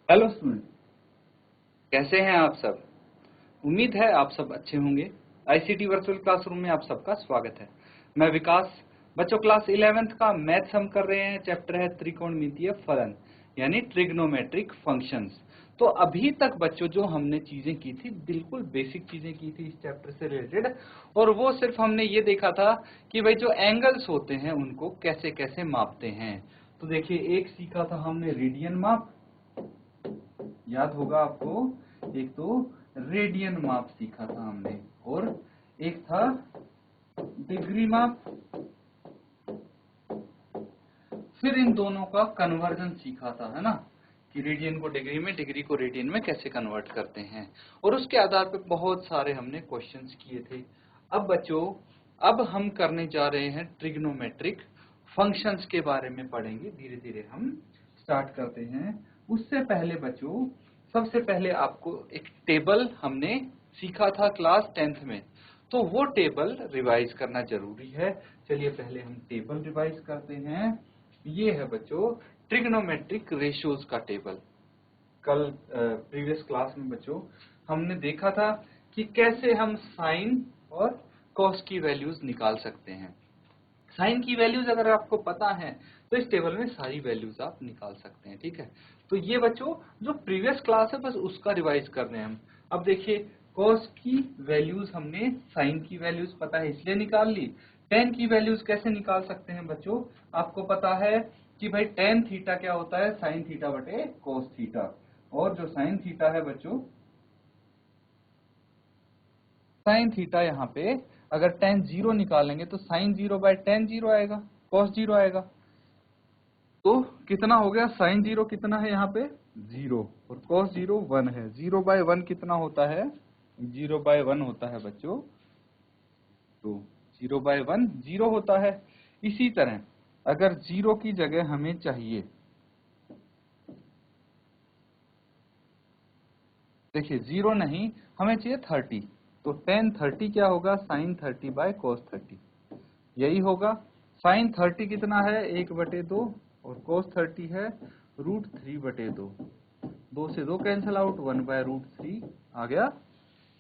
Hello student, कैसे हैं आप सब। उम्मीद है आप सब अच्छे होंगे। आईसीटी वर्चुअल क्लासरूम में आप सबका स्वागत है। मैं विकास। बच्चों, क्लास 11th का मैथ्स हम कर रहे हैं। चैप्टर है त्रिकोणमितीय फलन यानी ट्रिग्नोमेट्रिक फंक्शंस। तो अभी तक बच्चों जो हमने चीजें की थी, बिल्कुल बेसिक चीजें की थी इस चैप्टर से रिलेटेड। और वो सिर्फ हमने ये देखा था कि भाई जो एंगल्स होते हैं उनको कैसे कैसे मापते हैं। तो देखिए, एक सीखा था हमने रेडियन माप, याद होगा आपको। एक तो रेडियन माप सीखा था हमने, और एक था डिग्री माप। फिर इन दोनों का कन्वर्जन सीखा था, है ना, कि रेडियन को डिग्री में, डिग्री को रेडियन में कैसे कन्वर्ट करते हैं। और उसके आधार पर बहुत सारे हमने क्वेश्चंस किए थे। अब बच्चों, अब हम करने जा रहे हैं ट्रिग्नोमेट्रिक फंक्शंस के बारे में पढ़ेंगे। धीरे धीरे हम स्टार्ट करते हैं। उससे पहले बच्चों, सबसे पहले आपको एक टेबल हमने सीखा था क्लास 10th में, तो वो टेबल रिवाइज करना जरूरी है। चलिए पहले हम टेबल रिवाइज करते हैं। ये है बच्चों ट्रिग्नोमेट्रिक रेशियोज का टेबल। कल प्रीवियस क्लास में बच्चों हमने देखा था कि कैसे हम साइन और कॉस की वैल्यूज निकाल सकते हैं। साइन की वैल्यूज अगर आपको पता है तो इस टेबल में सारी वैल्यूज आप निकाल सकते हैं, ठीक है। तो ये बच्चों जो प्रीवियस क्लास है बस उसका रिवाइज कर रहे हैं हम। अब देखिए, कॉस की वैल्यूज हमने साइन की वैल्यूज पता है इसलिए निकाल ली। टेन की वैल्यूज कैसे निकाल सकते हैं बच्चों, आपको पता है कि भाई टेन थीटा क्या होता है, साइन थीटा बटे कॉस थीटा। और जो साइन थीटा है बच्चों, साइन थीटा यहाँ पे अगर टेन जीरो निकालेंगे तो sine zero by ten zero आएगा, कॉस जीरो आएगा। तो कितना हो गया, साइन जीरो कितना है यहाँ पे, जीरो, और कॉस जीरो वन है। जीरो बाय वन कितना होता है, जीरो बाय वन होता है बच्चों, तो जीरो बाय वन जीरो होता है। इसी तरह अगर जीरो की जगह हमें चाहिए, देखिए जीरो नहीं, हमें चाहिए 30, तो टेन 30 क्या होगा, साइन 30 बाय कॉस 30, यही होगा। साइन 30 कितना है, 1/2, और कॉस 30 है √3/2। दो से दो कैंसिल आउट, 1/√3 आ गया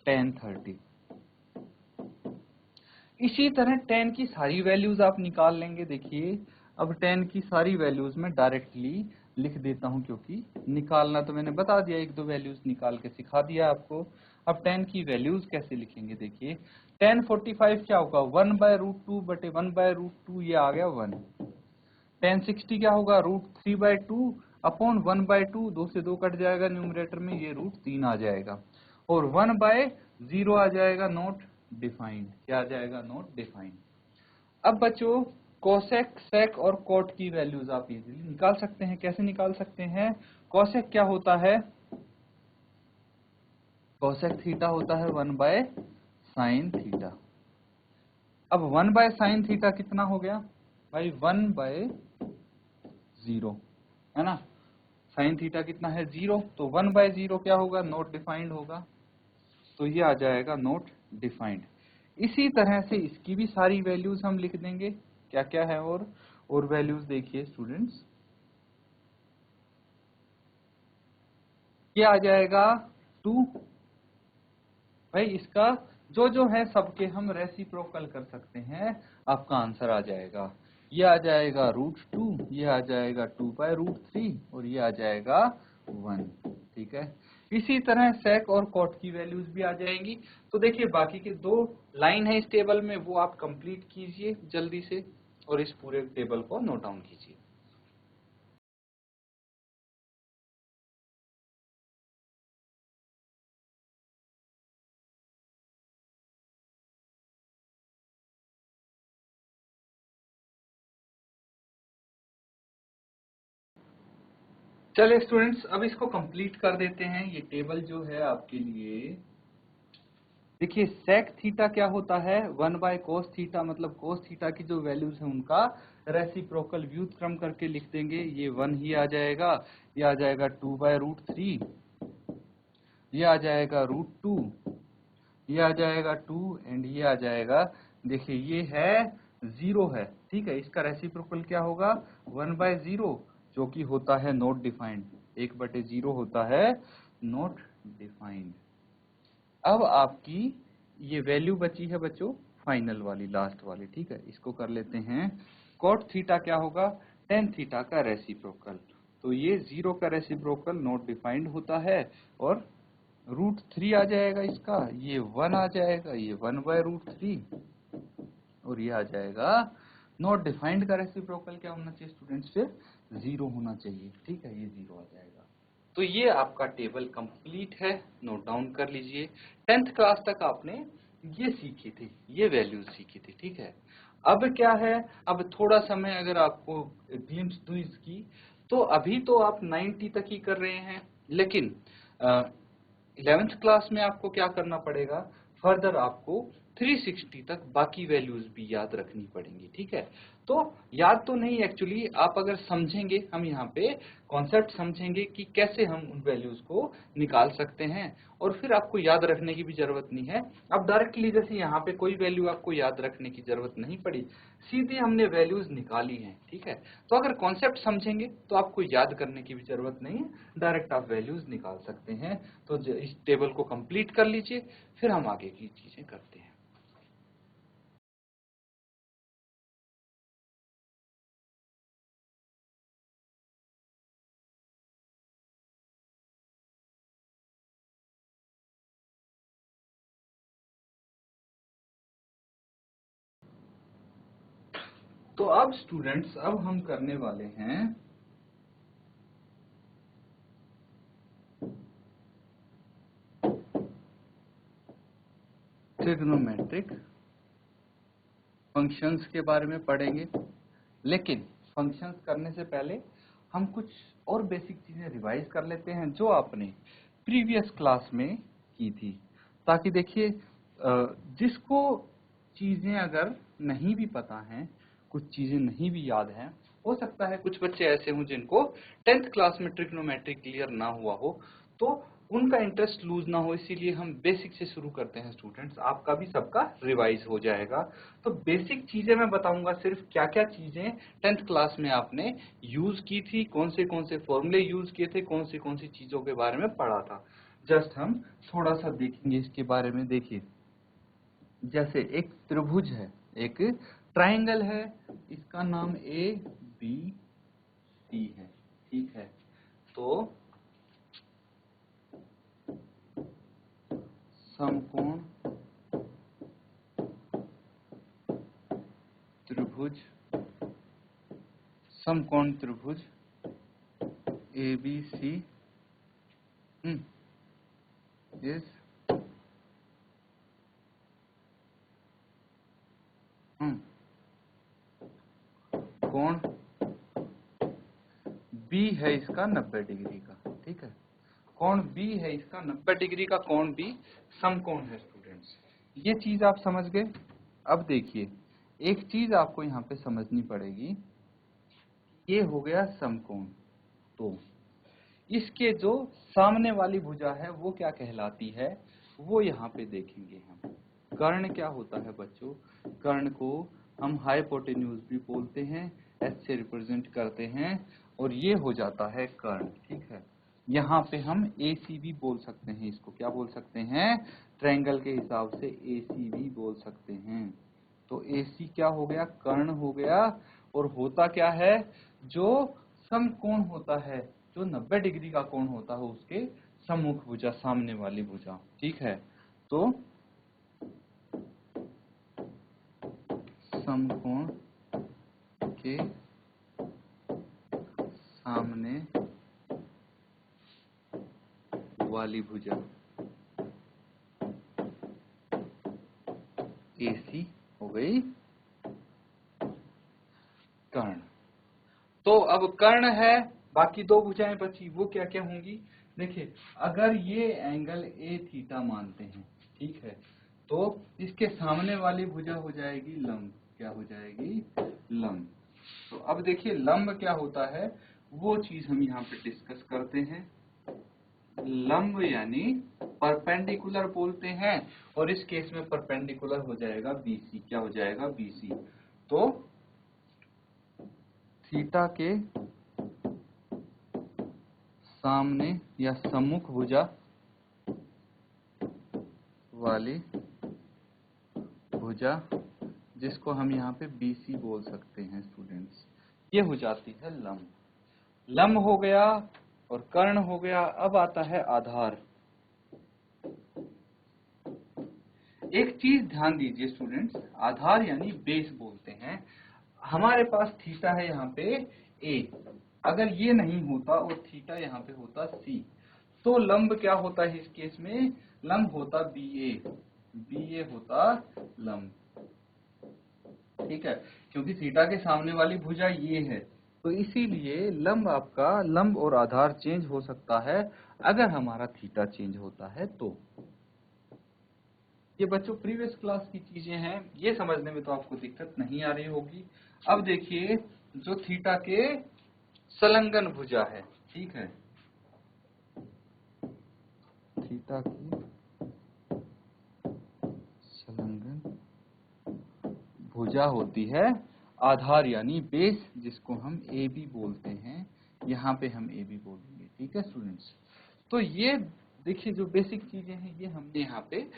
टेन 30। इसी तरह टेन की सारी वैल्यूज आप निकाल लेंगे। देखिए, अब टेन की सारी वैल्यूज में डायरेक्टली लिख देता हूं, क्योंकि निकालना तो मैंने बता दिया, एक दो वैल्यूज निकाल के सिखा दिया आपको। अब टेन की वैल्यूज कैसे लिखेंगे, देखिए टेन 45 क्या होगा, 1/√2 बटे 1/√2, ये आ गया 1। टेन 60 क्या होगा, √3/2 अपॉन 1/2, दो से दो कट जाएगा न्यूमरेटर में, ये √3 आ जाएगा। और 1/0 आ जाएगा नॉट डिफाइंड, क्या आ जाएगा, नॉट डिफाइंड। अब बच्चों, कोसेक, सेक और कोट की वैल्यूज आप इजीली निकाल सकते हैं। कैसे निकाल सकते हैं, कोसेक क्या होता है, कोसेक थीटा होता है 1/sin थीटा। अब 1/sin थीटा कितना हो गया भाई, 1/0, है ना। साइन थीटा कितना है, 0, तो 1/0 क्या होगा, नॉट डिफाइंड होगा, तो ये आ जाएगा नॉट डिफाइंड। इसी तरह से इसकी भी सारी वैल्यूज हम लिख देंगे, क्या क्या है। और वैल्यूज देखिए स्टूडेंट्स, ये आ जाएगा 2। भाई इसका जो जो है सबके हम रेसिप्रोकल कर सकते हैं, आपका आंसर आ जाएगा। ये आ जाएगा √2, ये आ जाएगा 2/√3, और ये आ जाएगा 1, ठीक है। इसी तरह सेक और कॉट की वैल्यूज भी आ जाएंगी। तो देखिए, बाकी के दो लाइन है इस टेबल में, वो आप कंप्लीट कीजिए जल्दी से, और इस पूरे टेबल को नोट डाउन कीजिए। चलिए स्टूडेंट्स, अब इसको कंप्लीट कर देते हैं। ये टेबल जो है आपके लिए, देखिए सेक थीटा क्या होता है, 1/cos थीटा, मतलब cos थीटा की जो वैल्यूज है उनका रेसिप्रोकल व्युत्क्रम करके लिख देंगे। ये 1 ही आ जाएगा, ये आ जाएगा 2/√3, ये आ जाएगा √2, ये आ जाएगा 2, एंड ये आ जाएगा, देखिए ये है 0 है, ठीक है। इसका रेसिप्रोकल क्या होगा, 1/0, जो कि होता है नॉट डिफाइंड, 1/0 होता है नॉट डिफाइंड। अब आपकी ये वैल्यू बची है बच्चों फाइनल वाली, लास्ट वाली, ठीक है। इसको कर लेते हैं cot थीटा क्या होगा, tan थीटा का रेसिप्रोकल। तो ये 0 का रेसिप्रोकल नॉट डिफाइंड होता है और √3 आ जाएगा इसका, ये 1 आ जाएगा, ये 1/√3 और ये आ जाएगा नॉट डिफाइंड का रेसिप्रोकल क्या होना चाहिए स्टूडेंट्स, फिर 0 होना चाहिए, ठीक है। ये 0 आ जाएगा। तो ये आपका टेबल कंप्लीट है, नोट डाउन कर लीजिए। 10th क्लास तक आपने ये सीखी थी, ये वैल्यूज सीखी थी, ठीक है। अब क्या है, अब थोड़ा समय अगर आपको ग्लिम्स दूं इसकी, तो अभी तो आप 90 तक ही कर रहे हैं, लेकिन 11th क्लास में आपको क्या करना पड़ेगा, फर्दर आपको 360 तक बाकी वैल्यूज भी याद रखनी पड़ेंगी, ठीक है। तो याद तो नहीं, एक्चुअली आप अगर समझेंगे, हम यहाँ पे कॉन्सेप्ट समझेंगे कि कैसे हम उन वैल्यूज को निकाल सकते हैं, और फिर आपको याद रखने की भी जरूरत नहीं है। अब डायरेक्टली जैसे यहाँ पे कोई वैल्यू आपको याद रखने की जरूरत नहीं पड़ी, सीधे हमने वैल्यूज निकाली हैं, ठीक है। तो अगर कॉन्सेप्ट समझेंगे तो आपको याद करने की भी जरूरत नहीं है, डायरेक्ट आप वैल्यूज निकाल सकते हैं। तो इस टेबल को कंप्लीट कर लीजिए, फिर हम आगे की चीजें करते हैं। तो अब स्टूडेंट्स, अब हम करने वाले हैं ट्रिग्नोमेट्रिक फंक्शंस के बारे में पढ़ेंगे। लेकिन फंक्शंस करने से पहले हम कुछ और बेसिक चीजें रिवाइज कर लेते हैं जो आपने प्रीवियस क्लास में की थी, ताकि देखिए जिसको चीजें अगर नहीं भी पता हैं, कुछ चीजें नहीं भी याद हैं, हो सकता है कुछ बच्चे ऐसे हों जिनको 10th क्लास में ट्रिग्नोमेट्रिक क्लियर ना हुआ हो, तो उनका इंटरेस्ट लूज ना हो, इसीलिए हम बेसिक से शुरू करते हैं स्टूडेंट्स। आपका भी सबका रिवाइज हो जाएगा। तो बेसिक चीजें मैं बताऊंगा, सिर्फ क्या क्या चीजें 10th क्लास में आपने यूज की थी, कौन से फॉर्मूले यूज किए थे, कौन सी चीजों के बारे में पढ़ा था। जस्ट हम थोड़ा सा देखेंगे इसके बारे में। देखिए, जैसे एक त्रिभुज है, एक ट्राइंगल है, इसका नाम ABC है, ठीक है। तो समकोण त्रिभुज, समकोण त्रिभुज ABC इज कोण B है इसका 90 डिग्री का, ठीक है। कोण B है इसका 90 डिग्री का, कोण B समकोण है स्टूडेंट्स। ये चीज आप समझ गए। अब देखिए, एक चीज आपको यहाँ पे समझनी पड़ेगी, ये हो गया समकोण। तो इसके जो सामने वाली भुजा है वो क्या कहलाती है, वो यहाँ पे देखेंगे हम। कर्ण क्या होता है बच्चों, कर्ण को हम हाइपोटेन्यूज भी बोलते हैं, एच से रिप्रेजेंट करते हैं, और ये हो जाता है कर्ण, ठीक है। यहाँ पे हम AC भी बोल सकते हैं, इसको क्या बोल सकते हैं, ट्रायंगल के हिसाब से AC भी बोल सकते हैं। तो AC क्या हो गया, कर्ण हो गया। और होता क्या है, जो समकोण होता है, जो 90 डिग्री का कोण होता है, उसके सम्मुख भुजा, सामने वाली भुजा, ठीक है। तो समकोण के सामने वाली भुजा AC हो गई कर्ण। तो अब कर्ण है, बाकी दो भुजाएं बची, वो क्या क्या होंगी। देखिए, अगर ये एंगल A थीटा मानते हैं, ठीक है, तो इसके सामने वाली भुजा हो जाएगी लंब। क्या हो जाएगी, लंब। तो अब देखिए, लंब क्या होता है, वो चीज हम यहाँ पे डिस्कस करते हैं। लंब यानी परपेंडिकुलर बोलते हैं, और इस केस में परपेंडिकुलर हो जाएगा BC। क्या हो जाएगा, BC। तो थीटा के सामने या सम्मुख भुजा वाली भुजा, जिसको हम यहाँ पे BC बोल सकते हैं स्टूडेंट्स, ये हो जाती है लंब। लंब हो गया और कर्ण हो गया। अब आता है आधार। एक चीज ध्यान दीजिए स्टूडेंट्स, आधार यानी बेस बोलते हैं। हमारे पास थीटा है यहाँ पे A, अगर ये नहीं होता और थीटा यहाँ पे होता C, तो लंब क्या होता है इस केस में? लंब होता BA, BA होता लंब, ठीक है, क्योंकि थीटा के सामने वाली भुजा ये है। तो इसीलिए लंब आपका, लंब और आधार चेंज हो सकता है अगर हमारा थीटा चेंज होता है तो। ये बच्चों प्रीवियस क्लास की चीजें हैं, ये समझने में तो आपको दिक्कत नहीं आ रही होगी। अब देखिए जो थीटा के संलग्न भुजा है, ठीक है, थीटा की संलग्न भुजा होती है आधार यानी बेस, जिसको हम AB बोलते हैं। यहाँ पे हम AB बोलेंगे, ठीक है स्टूडेंट्स। तो ये देखिए जो बेसिक चीजें हैं ये हमने यहाँ पे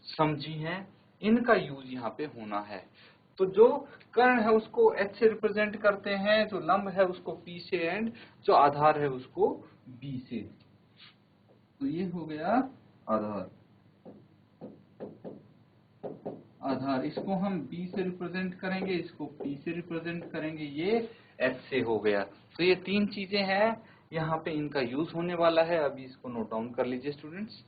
समझी हैं, इनका यूज यहाँ पे होना है। तो जो कर्ण है उसको H से रिप्रेजेंट करते हैं, जो लंब है उसको P से, एंड जो आधार है उसको B से। तो ये हो गया आधार। आधार इसको हम B से रिप्रेजेंट करेंगे, इसको P से रिप्रेजेंट करेंगे, ये H से हो गया। तो ये तीन चीजें हैं, यहाँ पे इनका यूज होने वाला है। अभी इसको नोट डाउन कर लीजिए स्टूडेंट्स।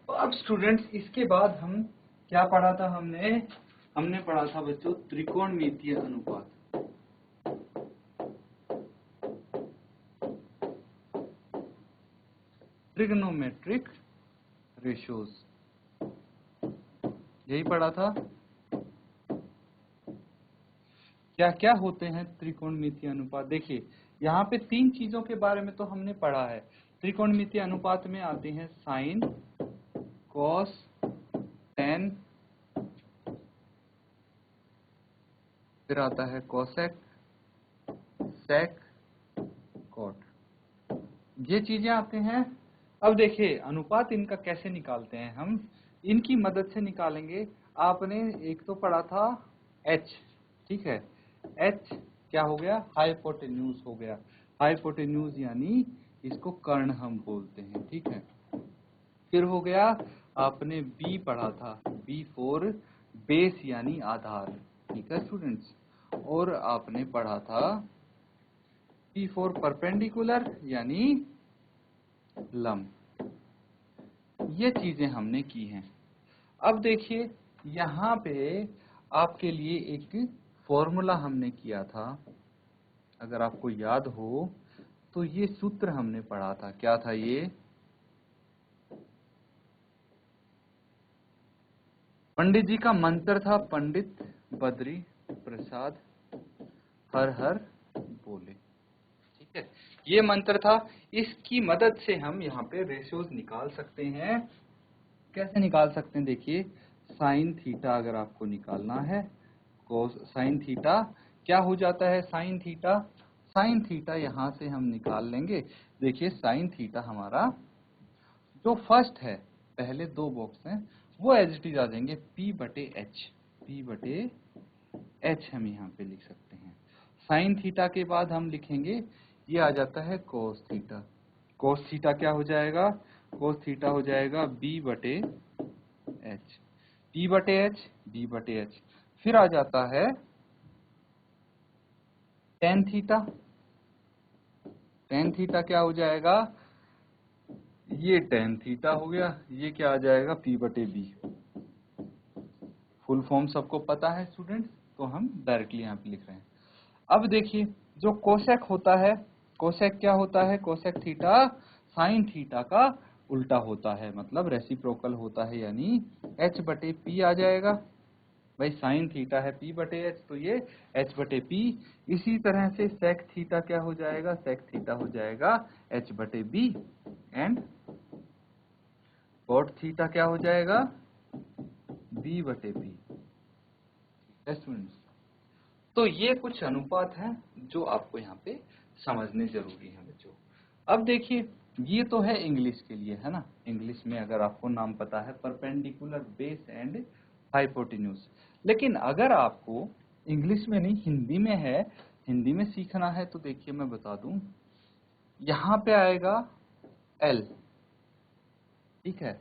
तो अब स्टूडेंट्स इसके बाद हम क्या पढ़ा था? हमने पढ़ा था बच्चों त्रिकोणमितीय अनुपात। ट्रिग्नोमेट्रिक रेशियोज, यही पढ़ा था। क्या क्या होते हैं त्रिकोणमितीय अनुपात? देखिए यहाँ पे तीन चीजों के बारे में तो हमने पढ़ा है। त्रिकोणमितीय अनुपात में आते हैं साइन, कॉस, टेन, फिर आता है कोसेक, सेक, कॉट, ये चीजें आते हैं। अब देखिए अनुपात इनका कैसे निकालते हैं, हम इनकी मदद से निकालेंगे। आपने एक तो पढ़ा था H, ठीक है, H क्या हो गया? हाइपोटेन्यूज हो गया। हाइपोटेन्यूज यानी इसको कर्ण हम बोलते हैं, ठीक है। फिर हो गया आपने B पढ़ा था, B फॉर बेस यानी आधार, ठीक है स्टूडेंट्स। और आपने पढ़ा था P फॉर परपेंडिकुलर यानी लंब। ये चीजें हमने की हैं। अब देखिए यहाँ पे आपके लिए एक फॉर्मूला हमने किया था, अगर आपको याद हो तो ये सूत्र हमने पढ़ा था। क्या था ये? पंडित जी का मंत्र था, पंडित बद्री प्रसाद हर हर बोले, ठीक है, ये मंत्र था। इसकी मदद से हम यहाँ पे रेशियोज निकाल सकते हैं। कैसे निकाल सकते हैं? देखिए साइन थीटा अगर आपको निकालना है, कोस साइन थीटा क्या हो जाता है? साइन थीटा, साइन थीटा यहाँ से हम निकाल लेंगे। देखिए साइन थीटा हमारा जो फर्स्ट है, पहले दो बॉक्स हैं वो एज इट इज आ जाएंगे, P बटे H, P बटे H हम यहाँ पे लिख सकते हैं। साइन थीटा के बाद हम लिखेंगे, ये आ जाता है कोस थीटा। कोस थीटा क्या हो जाएगा? कोस थीटा हो जाएगा B बटे H, P बटे H, B बटे H। फिर आ जाता है टेन थीटा। टेन थीटा क्या हो जाएगा? ये टेन थीटा हो गया, ये क्या आ जाएगा? P बटे B। फुल फॉर्म सबको पता है स्टूडेंट्स, तो हम डायरेक्टली यहाँ पे लिख रहे हैं। अब देखिए जो कोसेक होता है, कोसेक क्या होता है? कोसेक थीटा साइन थीटा का उल्टा होता है, मतलब रेसिप्रोकल होता है, यानी h बटे p आ जाएगा। भाई साइन थीटा है p बटे h, तो ये h बटे p। इसी तरह से सेक थीटा क्या हो जाएगा, सेक थीटा हो जाएगा h बटे b, एंड कॉट थीटा क्या हो जाएगा, b बटे p। स्टूडेंट्स, तो ये कुछ अनुपात हैं जो आपको यहाँ पे समझने जरूरी है बच्चों। अब देखिए, ये तो है इंग्लिश के लिए, है ना। इंग्लिश में अगर आपको नाम पता है परपेंडिकुलर बेस एंड हाइपोटेन्यूज। लेकिन अगर आपको इंग्लिश में नहीं, हिंदी में है, हिंदी में सीखना है, तो देखिए मैं बता दूं, यहाँ पे आएगा एल, ठीक है,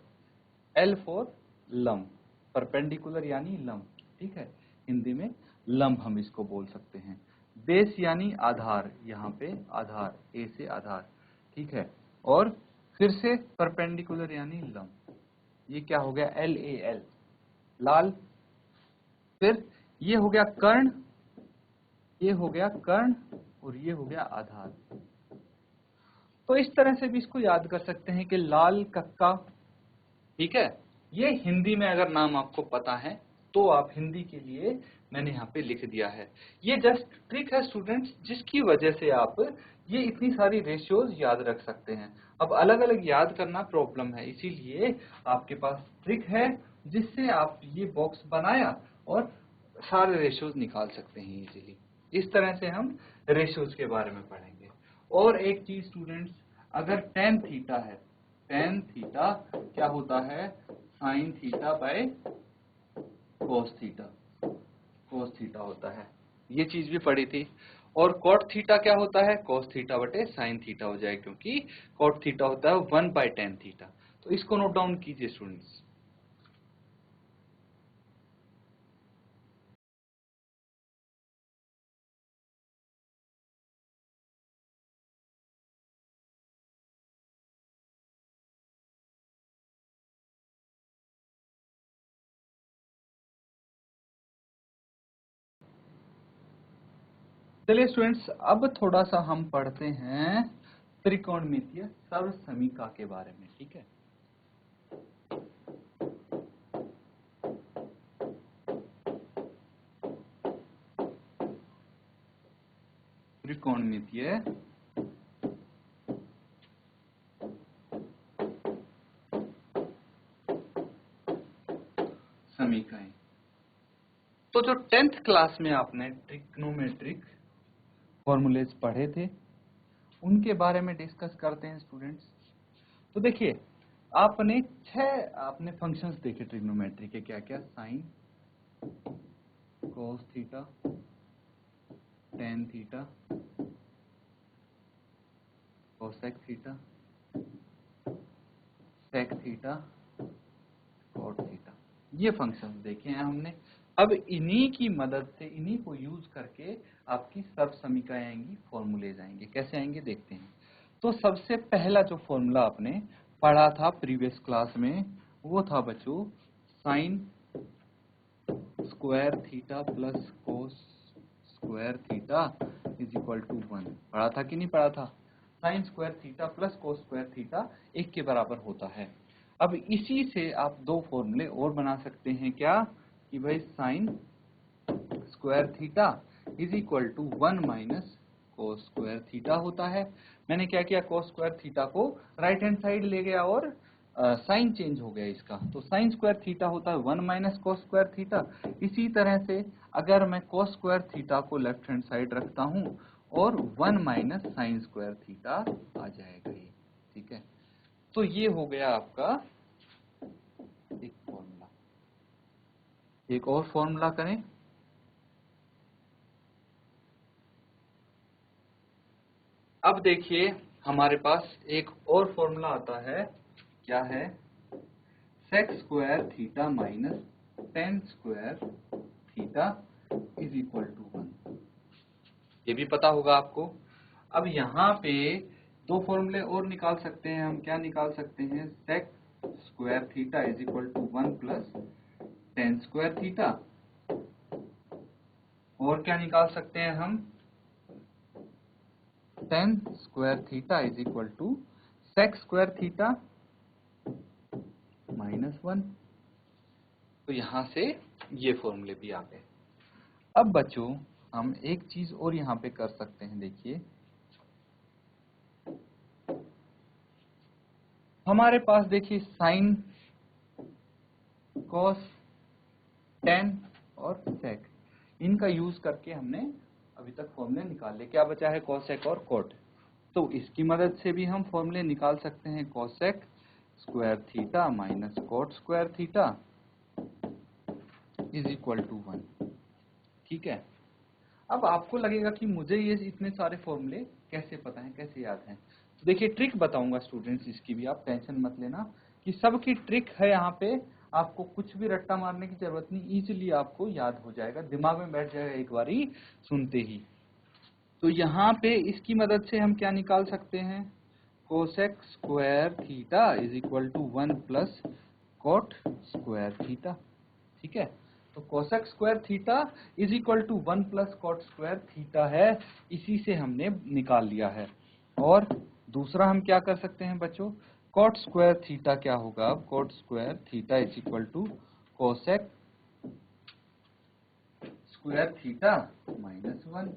एल फॉर लंब, परपेंडिकुलर यानी लंब, ठीक है, हिंदी में लंब हम इसको बोल सकते हैं। बेस यानी आधार, यहाँ पे आधार, ए से आधार, ठीक है, और फिर से परपेंडिकुलर यानी लंब, ये क्या हो गया, एल ए एल, लाल। फिर ये हो गया कर्ण, ये हो गया कर्ण, और ये हो गया आधार। तो इस तरह से भी इसको याद कर सकते हैं कि लाल कक्का, ठीक है। ये हिंदी में अगर नाम आपको पता है तो आप हिंदी के लिए मैंने यहाँ पे लिख दिया है। ये जस्ट ट्रिक है स्टूडेंट्स, जिसकी वजह से आप ये इतनी सारी रेशियोज याद रख सकते हैं। अब अलग अलग याद करना प्रॉब्लम है, इसीलिए आपके पास ट्रिक है जिससे आप ये बॉक्स बनाया और सारे रेशियोज निकाल सकते हैं इजीली। इस तरह से हम रेशियोज के बारे में पढ़ेंगे। और एक चीज स्टूडेंट्स, अगर टेन थीटा है, टेन थीटा क्या होता है, sine theta by cos theta, cos theta होता है, ये चीज भी पढ़ी थी। और कॉट थीटा क्या होता है, कोस थीटा बटे साइन थीटा हो जाए, क्योंकि कॉट थीटा होता है 1/tan थीटा। तो इसको नोट डाउन कीजिए स्टूडेंट्स। चलिए स्टूडेंट्स, अब थोड़ा सा हम पढ़ते हैं त्रिकोणमितीय सर्वसमीका के बारे में, ठीक है। त्रिकोणमितीय समीकरण। तो जो 10th क्लास में आपने ट्रिग्नोमेट्रिक फॉर्मूलेज पढ़े थे, उनके बारे में डिस्कस करते हैं स्टूडेंट्स। तो देखिए, आपने 6 आपने फंक्शंस देखे ट्रिग्नोमेट्री के, क्या क्या, sine, cos theta, tan theta, cosec theta, sec theta, cot theta, ये फंक्शंस देखे हैं हमने। अब इन्हीं की मदद से, इन्हीं को यूज करके आपकी सर्व समीकरण आएंगी, फॉर्मूलेज आएंगे। कैसे आएंगे देखते हैं। तो सबसे पहला जो फॉर्मूला आपने पढ़ा था प्रीवियस क्लास में, वो था बच्चों sine square theta plus cos square theta is equal to 1। पढ़ा था कि नहीं पढ़ा था। Sine square theta plus cos square theta 1 के बराबर होता है। अब इसी से आप दो फॉर्मूले और बना सकते हैं, क्या, कि भाई sine square theta is equal to 1 minus cos square theta होता है। मैंने क्या किया, कोस स्क्वायर थीटा को राइट हैंड साइड ले गया और साइन चेंज हो गया इसका, तो साइन स्क्वायर थीटा होता है 1 माइनस कोस स्क्वायर थीटा। इसी तरह से अगर मैं कोस स्क्वायर थीटा को लेफ्ट हैंड साइड रखता हूं और 1 माइनस साइन स्क्वायर थीटा आ जाएगा ये, ठीक है। तो ये हो गया आपका एक फॉर्मूला। एक और फॉर्मूला करें। अब देखिए, हमारे पास एक और फॉर्मूला आता है, क्या है, sec square theta minus tan square theta is equal to 1। ये भी पता होगा आपको। अब यहाँ पे दो फॉर्मूले और निकाल सकते हैं हम। क्या निकाल सकते हैं, sec square theta is equal to 1 plus tan square theta. और क्या निकाल सकते हैं हम, tan square theta is equal to sec square theta -1। तो यहां से ये फॉर्मूले भी आ गए। अब बच्चों हम एक चीज और यहां पे कर सकते हैं। देखिए हमारे पास देखिए साइन, कॉस, टेन और सेक, इनका यूज करके हमने अभी तक फॉर्मूले निकाल ले। क्या बचा है? कॉसेक और कॉट। तो इसकी मदद से भी हम फॉर्मूले निकाल सकते हैं। Cosec square theta minus cot square theta is equal to 1। ठीक है। अब आपको लगेगा कि मुझे ये इतने सारे फॉर्मूले कैसे पता है, कैसे याद हैं। तो देखिए ट्रिक बताऊंगा स्टूडेंट्स, इसकी भी आप टेंशन मत लेना कि सबकी ट्रिक है यहाँ पे। आपको कुछ भी रट्टा मारने की जरूरत नहीं, इजीली आपको याद हो जाएगा, दिमाग में बैठ जाएगा एक बारी सुनते ही। तो यहाँ पे इसकी मदद से हम क्या निकाल सकते हैं? Cosec square theta is equal to 1 plus cot square theta. ठीक है। तो cosec square theta is equal to 1 plus cot square theta है, इसी से हमने निकाल लिया है। और दूसरा हम क्या कर सकते हैं बच्चों? कॉट स्क्वायर थीटा क्या होगा? अब cot square theta is equal to cosec square theta -1।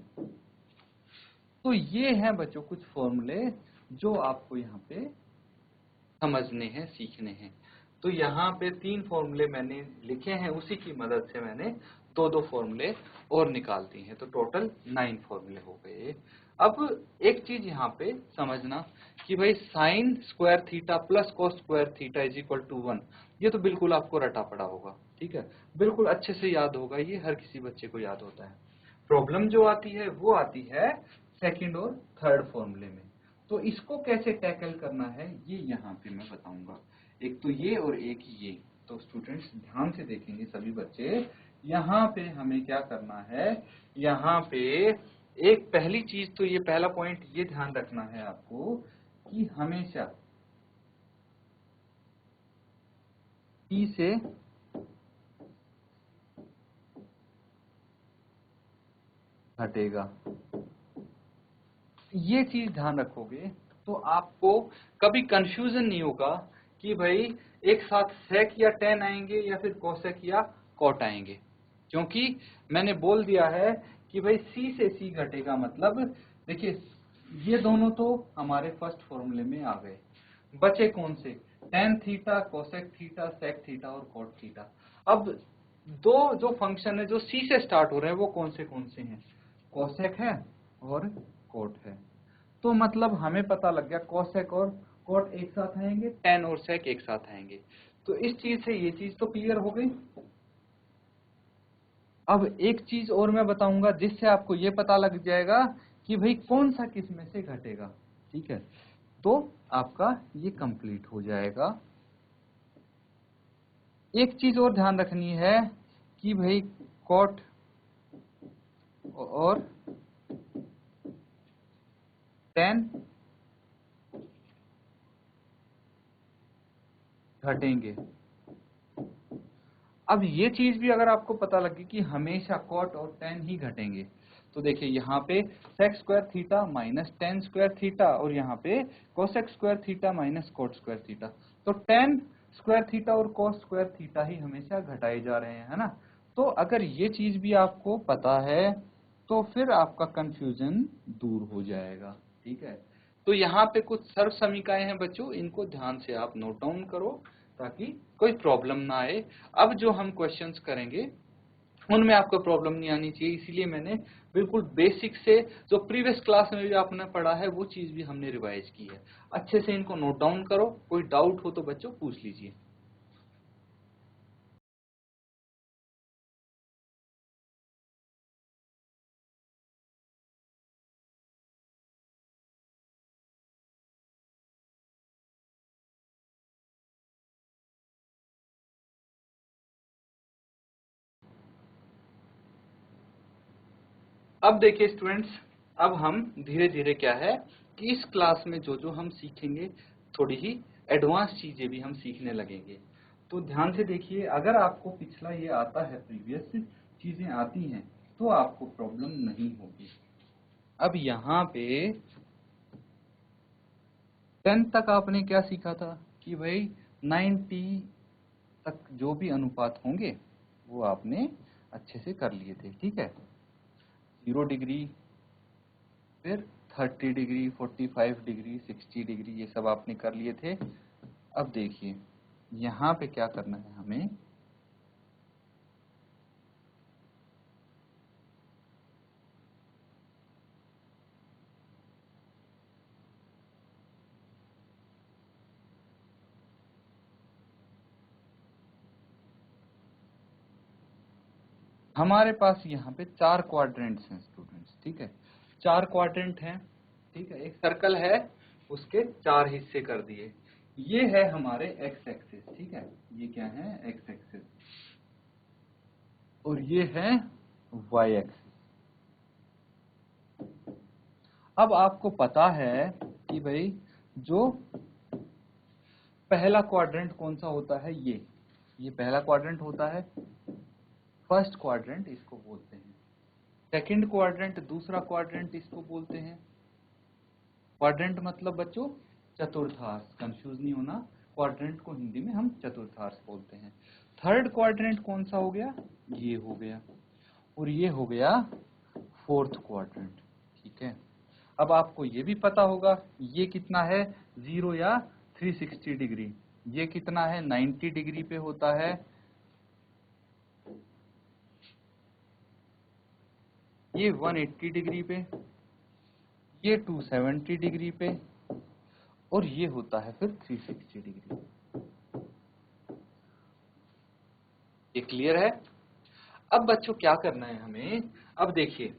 तो ये हैं बच्चों कुछ फॉर्मूले जो आपको यहाँ पे समझने हैं, सीखने हैं। तो यहाँ पे 3 फॉर्मूले मैंने लिखे हैं, उसी की मदद से मैंने 2-2 फॉर्मूले और निकाल दिए हैं। तो टोटल 9 फॉर्मूले हो गए। अब एक चीज यहाँ पे समझना कि भाई sine square theta plus cos square theta is equal to 1, ये तो बिल्कुल आपको रटा पड़ा होगा। ठीक है, बिल्कुल अच्छे से याद होगा, ये हर किसी बच्चे को याद होता है। प्रॉब्लम जो आती है वो आती है सेकंड और थर्ड फॉर्मूले में। तो इसको कैसे टैकल करना है ये यहाँ पे मैं बताऊंगा। एक तो ये और एक ये। तो स्टूडेंट्स ध्यान से देखेंगे सभी बच्चे। यहाँ पे हमें क्या करना है? यहाँ पे एक पहली चीज तो ये पहला पॉइंट ये ध्यान रखना है आपको कि हमेशा ई से घटेगा। ये चीज ध्यान रखोगे तो आपको कभी कंफ्यूजन नहीं होगा कि भाई एक साथ सेक या टेन आएंगे या फिर कोसेक या कॉट आएंगे। क्योंकि मैंने बोल दिया है कि भाई सी से सी घटेगा, मतलब देखिए ये दोनों तो हमारे फर्स्ट फॉर्मूले में आ गए। बचे कौन से? Tan theta, cosec theta, sec theta और कॉट थीटा। अब दो जो फंक्शन है जो सी से स्टार्ट हो रहे हैं वो कौन से हैं? कोसेक है और कॉट है। तो मतलब हमें पता लग गया कोसेक और कॉट एक साथ आएंगे, टेन और सेक एक साथ आएंगे। तो इस चीज से ये चीज तो क्लियर हो गई। अब एक चीज और मैं बताऊंगा जिससे आपको ये पता लग जाएगा कि भाई कौन सा किस में से घटेगा। ठीक है, तो आपका ये कंप्लीट हो जाएगा। एक चीज और ध्यान रखनी है कि भाई कॉट और टेन घटेंगे। अब ये चीज भी अगर आपको पता लगे कि हमेशा कॉट और टेन ही घटेंगे, तो देखिए यहाँ पे sec square theta minus tan square theta और यहाँ पे cosec square theta minus cot square theta. तो टेन स्क्वायर थीटा और कॉस स्क्वायर थीटा ही हमेशा घटाए जा रहे हैं, है ना। तो अगर ये चीज भी आपको पता है तो फिर आपका कंफ्यूजन दूर हो जाएगा। ठीक है, तो यहाँ पे कुछ सर्व समीकरण हैं बच्चों, इनको ध्यान से आप नोट डाउन करो ताकि कोई प्रॉब्लम ना आए। अब जो हम क्वेश्चंस करेंगे उनमें आपको प्रॉब्लम नहीं आनी चाहिए, इसीलिए मैंने बिल्कुल बेसिक से जो प्रीवियस क्लास में भी आपने पढ़ा है वो चीज भी हमने रिवाइज की है। अच्छे से इनको नोट डाउन करो, कोई डाउट हो तो बच्चों पूछ लीजिए। अब देखिए स्टूडेंट्स, अब हम धीरे धीरे क्या है कि इस क्लास में जो जो हम सीखेंगे थोड़ी ही एडवांस चीजें भी हम सीखने लगेंगे। तो ध्यान से देखिए, अगर आपको पिछला ये आता है, प्रीवियस चीजें आती हैं तो आपको प्रॉब्लम नहीं होगी। अब यहाँ पे 10 तक आपने क्या सीखा था कि भाई 90 तक जो भी अनुपात होंगे वो आपने अच्छे से कर लिए थे, ठीक है। 0 डिग्री, फिर 30 डिग्री, 45 डिग्री, 60 डिग्री, ये सब आपने कर लिए थे। अब देखिए यहाँ पे क्या करना है हमें, हमारे पास यहाँ पे 4 क्वाड्रेंट्स हैं स्टूडेंट्स, ठीक है। 4 क्वाड्रेंट हैं, ठीक है। एक सर्कल है, उसके 4 हिस्से कर दिए। ये है हमारे एक्स एक्सिस, ठीक है। ये क्या है, एक्स एक्सिस, और ये है वाई एक्सिस। अब आपको पता है कि भाई जो पहला क्वाड्रेंट कौन सा होता है, ये पहला क्वाड्रेंट होता है, फर्स्ट क्वाड्रेंट इसको बोलते हैं। सेकंड क्वाड्रेंट, दूसरा क्वाड्रेंट इसको बोलते हैं। क्वाड्रेंट मतलब बच्चों चतुर्थांश, कंफ्यूज नहीं होना, क्वाड्रेंट को हिंदी में हम चतुर्थांश बोलते हैं। थर्ड क्वाड्रेंट कौन सा हो गया, ये हो गया, और ये हो गया फोर्थ क्वाड्रेंट, ठीक है। अब आपको ये भी पता होगा ये कितना है, 0 या 360 डिग्री, ये कितना है 90 डिग्री पे होता है, ये 180 डिग्री पे, ये 270 डिग्री पे, और ये होता है फिर 360 डिग्री। ये क्लियर है। अब बच्चों क्या करना है हमें, अब देखिए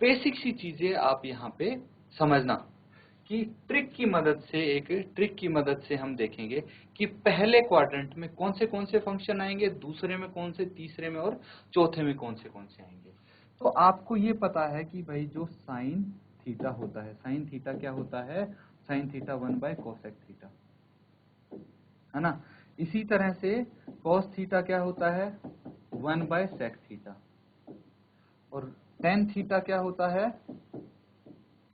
बेसिक सी चीजें आप यहाँ पे समझना कि ट्रिक की मदद से हम देखेंगे कि पहले क्वाड्रेंट में कौन से फंक्शन आएंगे, दूसरे में कौन से, तीसरे में और चौथे में कौन से आएंगे। तो आपको ये पता है कि भाई जो साइन थीटा होता है, साइन थीटा क्या होता है, साइन थीटा 1/कोसेक थीटा, है ना। इसी तरह से कॉस थीटा क्या होता है, 1/सेक थीटा, और टेन थीटा क्या होता है,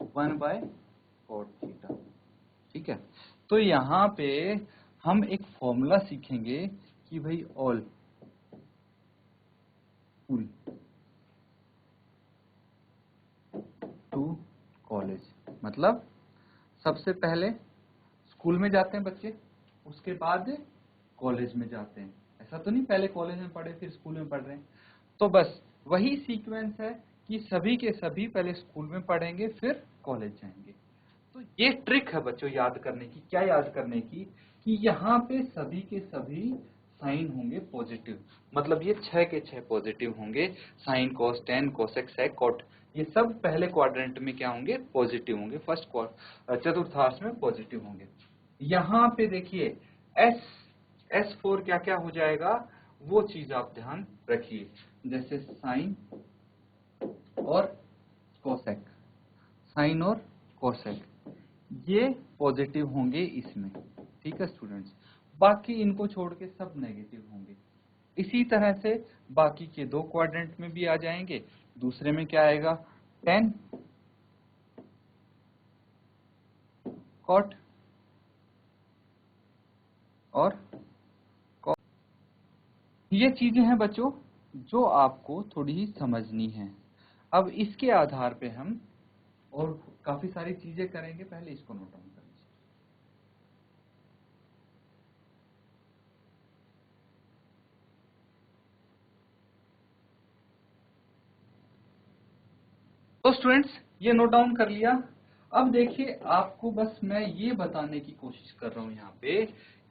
1/कॉट थीटा, ठीक है। तो यहाँ पे हम एक फॉर्मूला सीखेंगे कि भाई ऑल टू कॉलेज, मतलब सबसे पहले स्कूल में जाते हैं बच्चे, उसके बाद कॉलेज में जाते हैं। ऐसा तो नहीं पहले कॉलेज में पढ़े फिर स्कूल में पढ़ रहे हैं, तो बस वही सीक्वेंस है कि सभी के सभी पहले स्कूल में पढ़ेंगे फिर कॉलेज जाएंगे। तो ये ट्रिक है बच्चों याद करने की, क्या याद करने की, कि यहाँ पे सभी के सभी साइन होंगे पॉजिटिव, मतलब ये 6 के 6 पॉजिटिव होंगे, साइन, कॉस, टेन, कोसेक, सेक, कॉट, ये सब पहले क्वाड्रेंट में क्या होंगे, पॉजिटिव होंगे, फर्स्ट चतुर्थांश में पॉजिटिव होंगे। यहाँ पे देखिए S4 क्या क्या हो जाएगा, वो चीज आप ध्यान रखिए, जैसे साइन और कोसेक, साइन और कोसेक, ये पॉजिटिव होंगे इसमें, ठीक है स्टूडेंट्स। बाकी इनको छोड़ के सब नेगेटिव होंगे। इसी तरह से बाकी के 2 क्वाड्रेंट में भी आ जाएंगे। दूसरे में क्या आएगा, 10 कॉट और कॉट। ये चीजें हैं बच्चों जो आपको थोड़ी ही समझनी है। अब इसके आधार पे हम और काफी सारी चीजें करेंगे, पहले इसको नोट डाउन कर लीजिए। तो स्टूडेंट्स ये नोट डाउन कर लिया। अब देखिए आपको बस मैं ये बताने की कोशिश कर रहा हूं यहाँ पे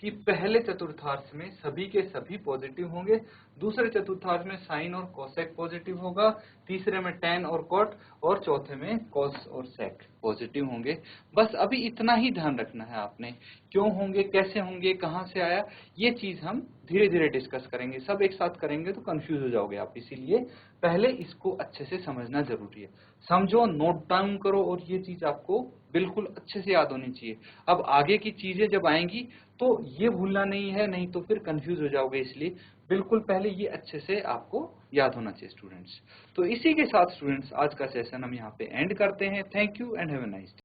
कि पहले चतुर्थांश में सभी के सभी पॉजिटिव होंगे, दूसरे चतुर्थांश में साइन और कोसेक पॉजिटिव होगा, तीसरे में टेन और कॉट, और चौथे में कॉस और सेक पॉजिटिव होंगे। बस अभी इतना ही ध्यान रखना है आपने, क्यों होंगे, कैसे होंगे, कहाँ से आया, ये चीज हम धीरे धीरे डिस्कस करेंगे। सब एक साथ करेंगे तो कंफ्यूज हो जाओगे आप, इसीलिए पहले इसको अच्छे से समझना जरूरी है। समझो, नोट डाउन करो, और ये चीज आपको बिल्कुल अच्छे से याद होनी चाहिए। अब आगे की चीजें जब आएंगी तो ये भूलना नहीं है, नहीं तो फिर कंफ्यूज हो जाओगे, इसलिए बिल्कुल पहले ये अच्छे से आपको याद होना चाहिए स्टूडेंट्स। तो इसी के साथ स्टूडेंट्स आज का सेशन हम यहाँ पे एंड करते हैं। Thank you and have a nice day.